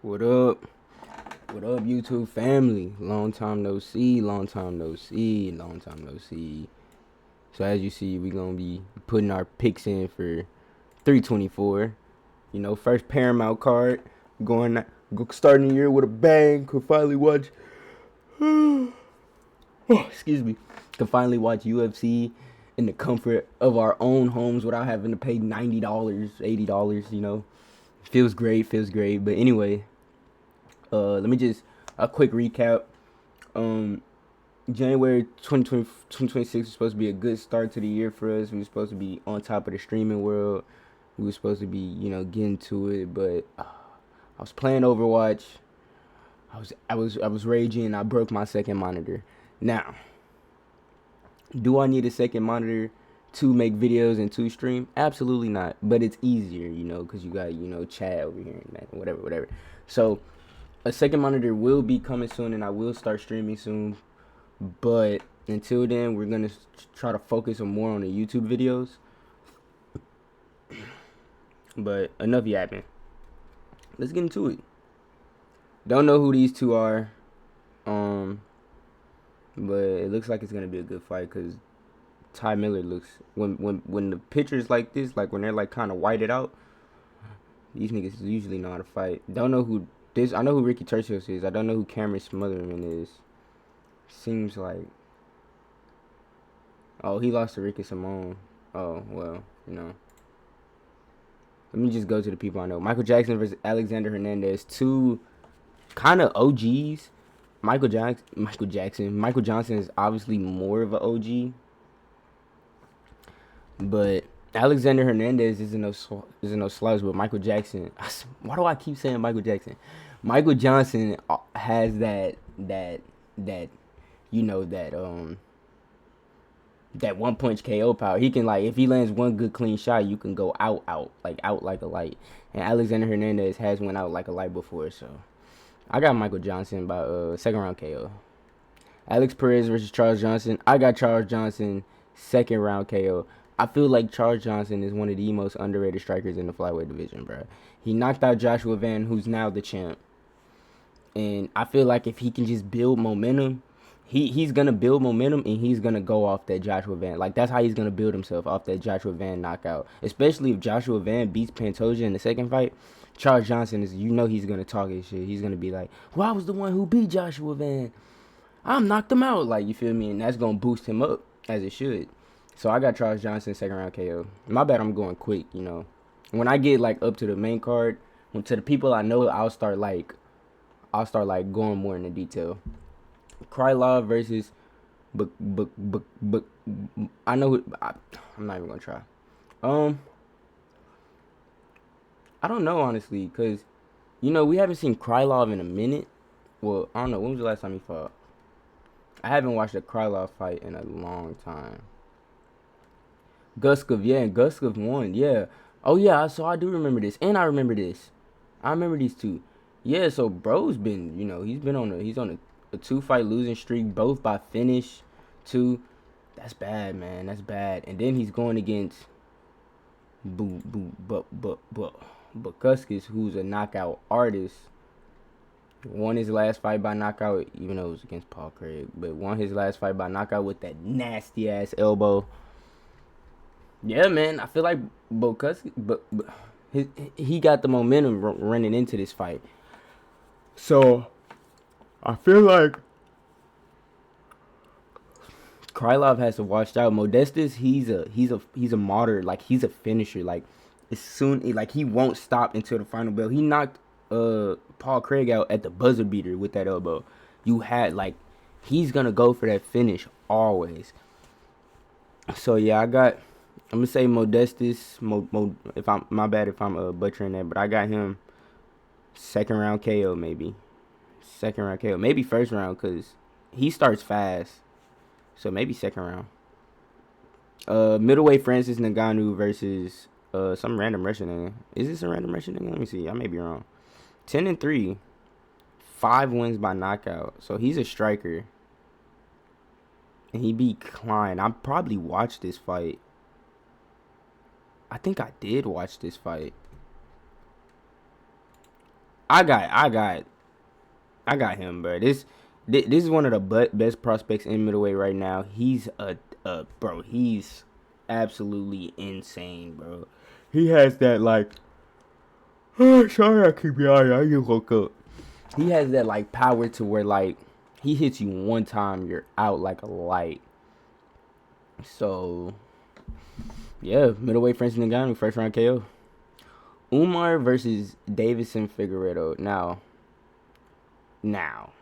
What up? What up, YouTube family? Long time no see, long time no see, long time no see. So as you see, we gonna be putting our picks in for 324. You know, first Paramount card. Starting the year with a bang. Could finally watch. Excuse me. Could finally watch UFC in the comfort of our own homes without having to pay $90, $80. You know, feels great. Feels great. But anyway, let me just a quick recap. Um, January 2026 was supposed to be a good start to the year for us. We were supposed to be on top of the streaming world. We were supposed to be, getting to it, but I was playing Overwatch. I was raging. I broke my second monitor. Now, do I need a second monitor to make videos and to stream? Absolutely not. But it's easier, because you got, chat over here and that, whatever. So a second monitor will be coming soon, and I will start streaming soon. But until then, we're gonna try to focus on more on the YouTube videos. But enough yapping. Let's get into it. Don't know who these two are, but it looks like it's gonna be a good fight because Ty Miller looks when the pictures like this, like when they're like kind of whited out, these niggas usually know how to fight. Don't know who this. I know who Ricky Tercios is. I don't know who Cameron Smotherman is. Seems like. Oh, he lost to Ricky Simone. Oh, well, Let me just go to the people I know. Michael Jackson versus Alexander Hernandez. Two kind of OGs. Michael Jackson. Michael Johnson is obviously more of an OG. But Alexander Hernandez isn't no slouch, but Michael Jackson. Why do I keep saying Michael Jackson? Michael Johnson has that that one punch KO power. He can, like, if he lands one good clean shot, you can go out like a light. And Alexander Hernandez has went out like a light before, so I got Michael Johnson by second round KO. Alex Perez versus Charles Johnson. I got Charles Johnson second round KO. I feel like Charles Johnson is one of the most underrated strikers in the flyweight division, bro. He knocked out Joshua Van, who's now the champ. And I feel like if he can just build momentum, he's gonna build momentum and he's gonna go off that Joshua Van. Like, that's how he's gonna build himself, off that Joshua Van knockout. Especially if Joshua Van beats Pantoja in the second fight. Charles Johnson is, he's gonna talk his shit. He's gonna be like, well, I was the one who beat Joshua Van. I knocked him out. Like, you feel me? And that's gonna boost him up as it should. So I got Charles Johnson second round KO. My bad, I'm going quick. When I get like up to the main card, to the people I know, I'll start going more into detail. Krylov versus, but I know who. I'm not even gonna try. I don't know, honestly, cause we haven't seen Krylov in a minute. Well, I don't know. When was the last time he fought? I haven't watched a Krylov fight in a long time. Guskov, yeah, and Guskov won, yeah. Oh yeah, so I do remember this, and I remember this. I remember these two. Yeah, so bro's been, he's on a 2-fight losing streak, both by finish. Two, that's bad, man. That's bad. And then he's going against Bukaskis, who's a knockout artist. Won his last fight by knockout, even though it was against Paul Craig, but won his last fight by knockout with that nasty ass elbow. Yeah, man, I feel like Bukaskis, but he got the momentum running into this fight. So I feel like Krylov has to watch out. Modestus, he's a martyr. Like, he's a finisher. Like, as soon, like, he won't stop until the final bell. He knocked Paul Craig out at the buzzer beater with that elbow. He's gonna go for that finish always. So yeah, I'm gonna say Modestus. If I'm, my bad if I'm butchering that, but I got him second round KO, maybe second round KO, maybe first round, cause he starts fast. So maybe second round. Middleweight Francis Ngannou versus some random Russian nigga. Is this a random Russian nigga? Let me see. I may be wrong. 10-3, 5 wins by knockout. So he's a striker. And he beat Klein. I probably watched this fight. I think I did watch this fight. I got him, bro. This is one of the best prospects in middleweight right now. He's a bro. He's absolutely insane, bro. He has that like. Oh, sorry, I keep yawning. I just woke up. He has that like power to where like he hits you one time, you're out like a light. So yeah, middleweight Francis Ngannou, first round KO. Umar versus Davison Figueiredo. Now,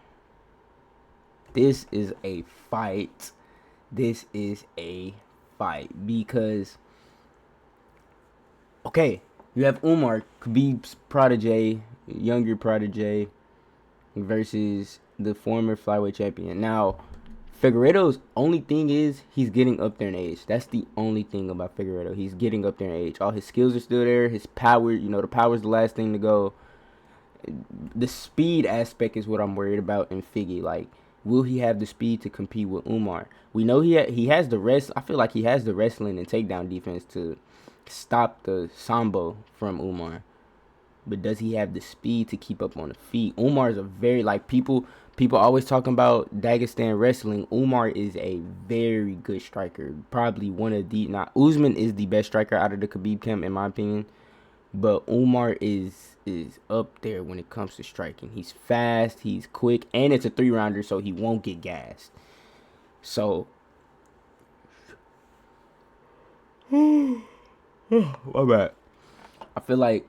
this is a fight. This is a fight because okay, you have Umar, Khabib's protege, younger protege, versus the former flyweight champion. Now, Figueiredo's only thing is he's getting up there in age. That's the only thing about Figueiredo. He's getting up there in age. All his skills are still there. His power, the power's the last thing to go. The speed aspect is what I'm worried about in Figgy. Like, will he have the speed to compete with Umar? We know he has the rest. I feel like he has the wrestling and takedown defense to stop the sambo from Umar. But does he have the speed to keep up on the feet? Umar is a very like people always talking about Dagestan wrestling. Umar is a very good striker. Probably one of the not Usman is the best striker out of the Khabib camp in my opinion. But Umar is up there when it comes to striking. He's fast, he's quick, and it's a 3-rounder, so he won't get gassed. So my bad. I feel like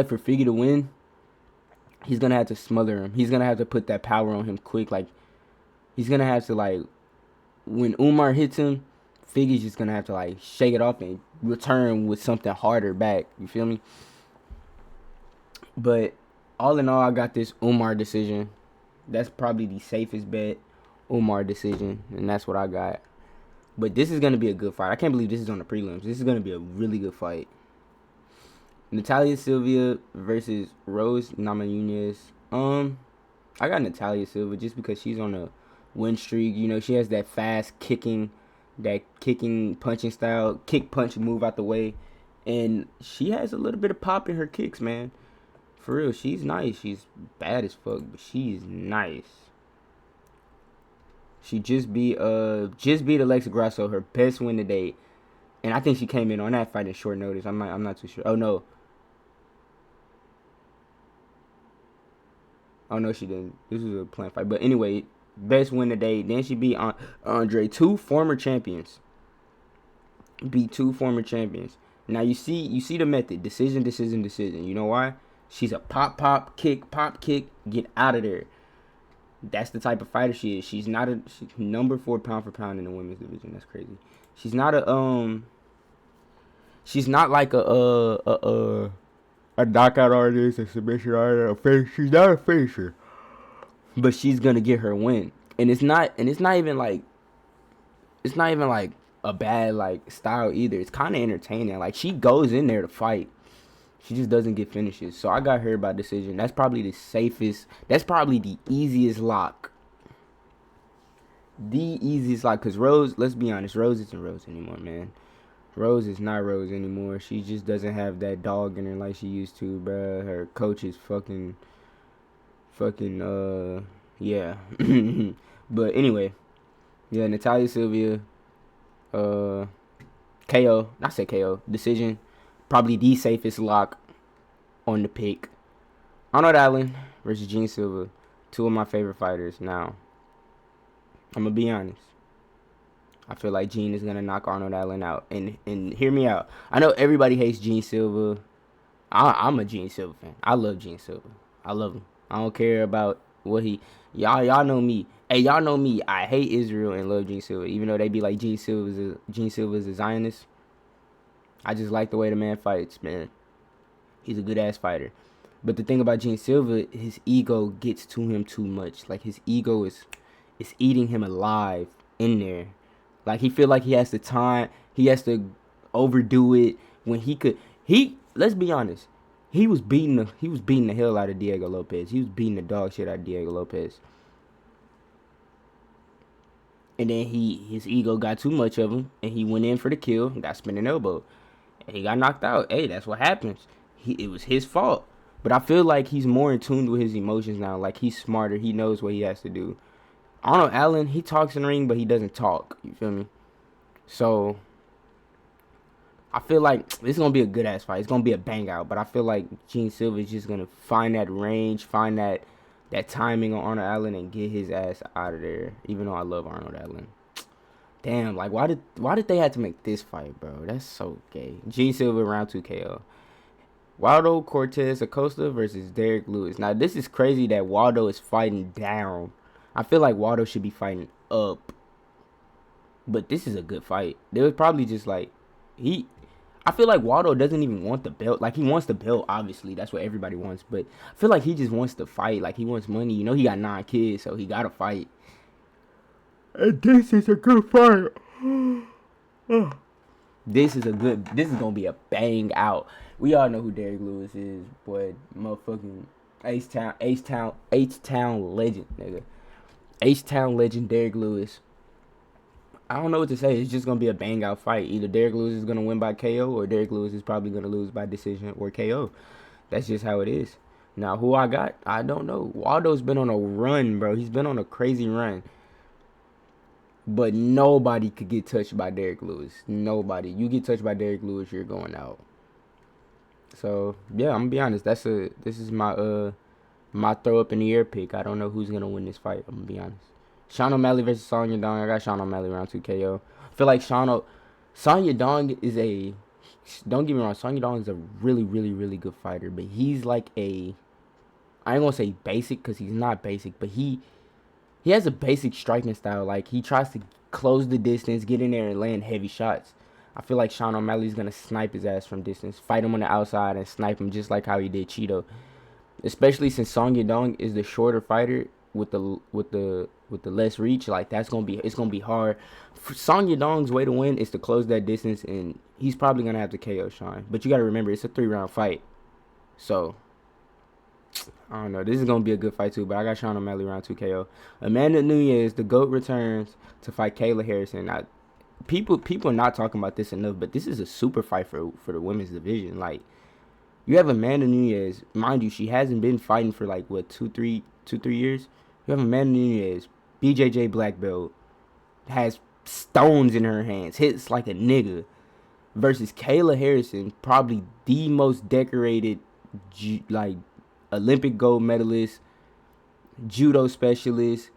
for Figgy to win, he's gonna have to smother him. He's gonna have to put that power on him quick. Like he's gonna have to like when Umar hits him, Figgy's just gonna have to like shake it off and return with something harder back. You feel me? But all in all, I got this Umar decision. That's probably the safest bet. Umar decision, and that's what I got. But this is gonna be a good fight. I can't believe this is on the prelims. This is gonna be a really good fight. Natalia Silva versus Rose Namajunas. I got Natalia Silva just because she's on a win streak. She has that fast kicking punching style, kick punch move out the way, and she has a little bit of pop in her kicks, man. For real, she's nice. She's bad as fuck, but she's nice. She just beat Alexa Grasso, her best win to date, and I think she came in on that fight in short notice. I'm not too sure. Oh no, she didn't. This was a planned fight. But anyway, best win today. Then she beat Andre, two former champions. Beat two former champions. Now you see the method. Decision. You know why? She's a pop, kick, get out of there. That's the type of fighter she is. She's number 4 pound for pound in the women's division. That's crazy. She's not like a knockout artist, a submission artist, a finisher. She's not a finisher, but she's gonna get her win. And it's not even like a bad like style either. It's kind of entertaining. Like she goes in there to fight. She just doesn't get finishes. So I got her by decision. That's probably the safest. That's probably the easiest lock. Because Rose, let's be honest, Rose isn't Rose anymore, man. Rose is not Rose anymore. She just doesn't have that dog in her like she used to, bruh. Her coach is fucking, yeah. But anyway, yeah, Natalia Silva, KO, not say KO, decision. Probably the safest lock on the pick. Arnold Allen versus Gene Silva. Two of my favorite fighters. Now, I'm going to be honest. I feel like Gene is going to knock Arnold Allen out. And hear me out. I know everybody hates Gene Silva. I'm a Gene Silva fan. I love Gene Silva. I love him. I don't care about what he... Y'all know me. Hey, y'all know me. I hate Israel and love Gene Silva. Even though they be like Gene Silva's a Zionist. I just like the way the man fights, man. He's a good-ass fighter. But the thing about Gene Silva, his ego gets to him too much. Like, his ego is eating him alive in there. Like, he feel like he has the time. He has to overdo it when he could. Let's be honest. He was beating the hell out of Diego Lopez. He was beating the dog shit out of Diego Lopez. And then his ego got too much of him, and he went in for the kill and got spinning elbow. And he got knocked out. Hey, that's what happens. It was his fault. But I feel like he's more in tune with his emotions now. Like he's smarter. He knows what he has to do. Arnold Allen, he talks in the ring, but he doesn't talk. You feel me? So I feel like this is gonna be a good ass fight. It's gonna be a bang out. But I feel like Gene Silva is just gonna find that range, find that timing on Arnold Allen, and get his ass out of there. Even though I love Arnold Allen. Damn, like why did they have to make this fight, bro? That's so gay. Gene Silva round 2 KO. Waldo Cortez Acosta versus Derek Lewis. Now this is crazy that Waldo is fighting down. I feel like Waldo should be fighting up. But this is a good fight. There was probably just like he I feel like Waldo doesn't even want the belt. Like he wants the belt, obviously. That's what everybody wants. But I feel like he just wants to fight. Like he wants money. You know he got 9 kids, so he gotta fight. And this is a good fight. This is gonna be a bang out. We all know who Derek Lewis is, boy. Motherfucking H-Town legend, nigga. H-Town legend Derek Lewis. I don't know what to say. It's just gonna be a bang out fight. Either Derek Lewis is gonna win by KO, or Derek Lewis is probably gonna lose by decision or KO. That's just how it is. Now, who I got, I don't know. Waldo's been on a run, bro. He's been on a crazy run. But nobody could get touched by Derek Lewis. Nobody. You get touched by Derek Lewis, you're going out. So yeah, I'm gonna be honest. This is my throw up in the air pick. I don't know who's gonna win this fight. I'm gonna be honest. Sean O'Malley versus Sonya Dong. I got Sean O'Malley round 2 KO. I feel like Sonya Dong is a. Don't get me wrong. Sonya Dong is a really, really, really good fighter, but he's like a. I ain't gonna say basic because he's not basic, but he has a basic striking style. Like he tries to close the distance, get in there, and land heavy shots. I feel like Sean O'Malley's gonna snipe his ass from distance, fight him on the outside, and snipe him just like how he did Cheeto. Especially since Song Yadong is the shorter fighter with the less reach. Like it's gonna be hard. For Song Yadong's way to win is to close that distance, and he's probably gonna have to KO Sean. But you gotta remember it's a 3-round fight, so I don't know. This is gonna be a good fight too. But I got Sean O'Malley round 2 KO. Amanda Nunes, the GOAT, returns to fight Kayla Harrison. People are not talking about this enough, but this is a super fight for the women's division. Like you have Amanda Nunes, mind you, she hasn't been fighting for like what 2-3 years. You have Amanda Nunes, BJJ black belt, has stones in her hands, hits like a nigga, versus Kayla Harrison, probably the most decorated like Olympic gold medalist, judo specialist.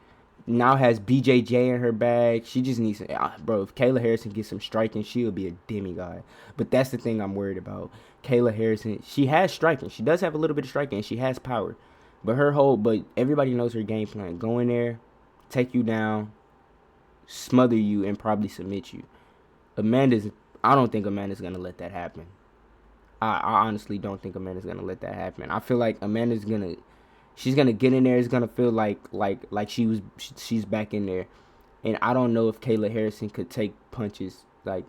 Now has BJJ in her bag. She just needs bro, if Kayla Harrison gets some striking, she'll be a demigod. But that's the thing I'm worried about. Kayla Harrison, she has striking. She does have a little bit of striking, and she has power. But everybody knows her game plan. Go in there, take you down, smother you, and probably submit you. I don't think Amanda's going to let that happen. I honestly don't think Amanda's going to let that happen. I feel like she's gonna get in there. It's gonna feel like she's back in there, and I don't know if Kayla Harrison could take punches. Like,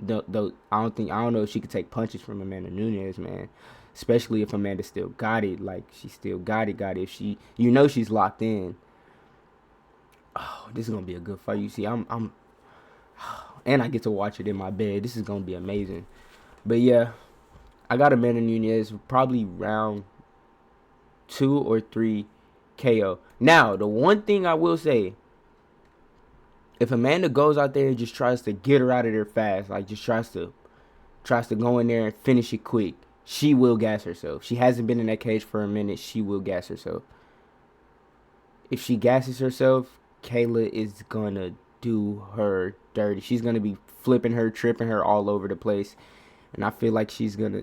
I don't know if she could take punches from Amanda Nunes, man. Especially if Amanda still got it. Like she still got it. If she's locked in. Oh, this is gonna be a good fight. You see, and I get to watch it in my bed. This is gonna be amazing. But yeah, I got Amanda Nunes probably round 2 or 3 KO. Now, the one thing I will say, if Amanda goes out there and just tries to get her out of there fast, like just tries to go in there and finish it quick, she will gas herself. She hasn't been in that cage for a minute. She will gas herself. If she gasses herself, Kayla is gonna do her dirty. She's gonna be flipping her, tripping her all over the place, and I feel like she's gonna.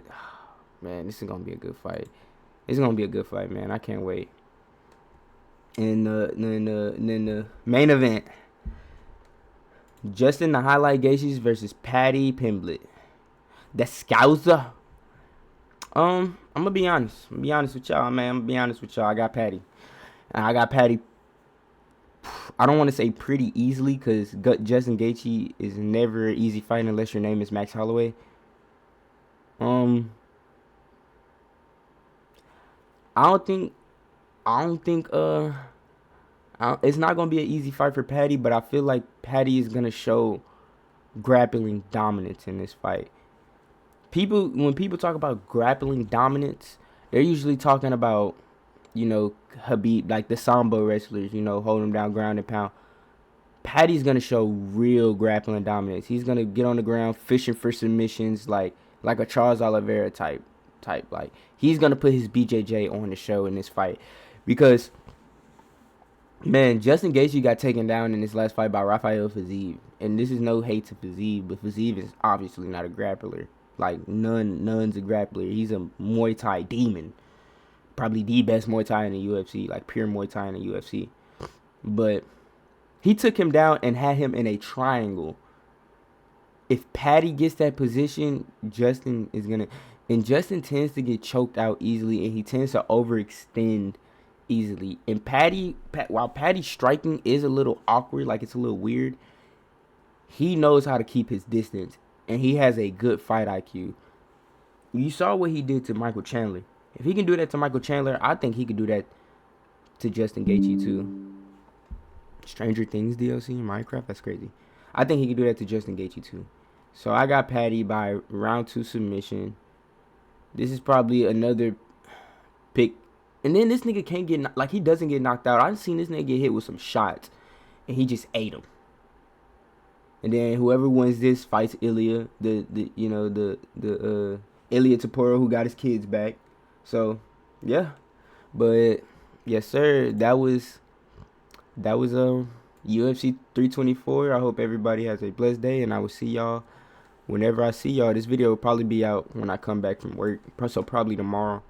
Man, this is gonna be a good fight. It's gonna be a good fight, man. I can't wait. And then the main event: Justin the Highlight Gaethje versus Patty Pimblett. The Scouser. I'm gonna be honest. With y'all, man. I'm gonna be honest with y'all. I got Patty. I don't want to say pretty easily because Justin Gaethje is never an easy fight unless your name is Max Holloway. It's not gonna be an easy fight for Patty, but I feel like Patty is gonna show grappling dominance in this fight. When people talk about grappling dominance, They're usually talking about, Habib, like the Sambo wrestlers, hold him down, ground and pound. Patty's gonna show real grappling dominance. He's gonna get on the ground, fishing for submissions, like a Charles Oliveira type. Like he's gonna put his BJJ on the show in this fight, because man, Justin Gaethje got taken down in this last fight by Rafael Fiziev, and this is no hate to Fiziev, but Fiziev is obviously not a grappler. Like none's a grappler. He's a Muay Thai demon, probably the best Muay Thai in the UFC, like pure Muay Thai in the UFC. But he took him down and had him in a triangle. If Patty gets that position, Justin is gonna, and Justin tends to get choked out easily, and he tends to overextend easily. And while Patty's striking is a little awkward, like it's a little weird, he knows how to keep his distance, and he has a good fight IQ. You saw what he did to Michael Chandler. If he can do that to Michael Chandler, I think he could do that to Justin Gaethje too. Stranger Things DLC in Minecraft, that's crazy. I think he could do that to Justin Gaethje too. So I got Patty by round 2 submission. This is probably another pick. And then this nigga can't get, like, he doesn't get knocked out. I've seen this nigga get hit with some shots, and he just ate him. And then whoever wins this fights Ilya, the Ilya Taporo, who got his kids back. So yeah, but yes sir, that was UFC 324. I hope everybody has a blessed day, and I will see y'all whenever I see y'all. This video will probably be out when I come back from work, so probably tomorrow.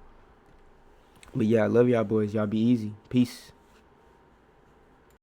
But yeah, I love y'all boys. Y'all be easy. Peace.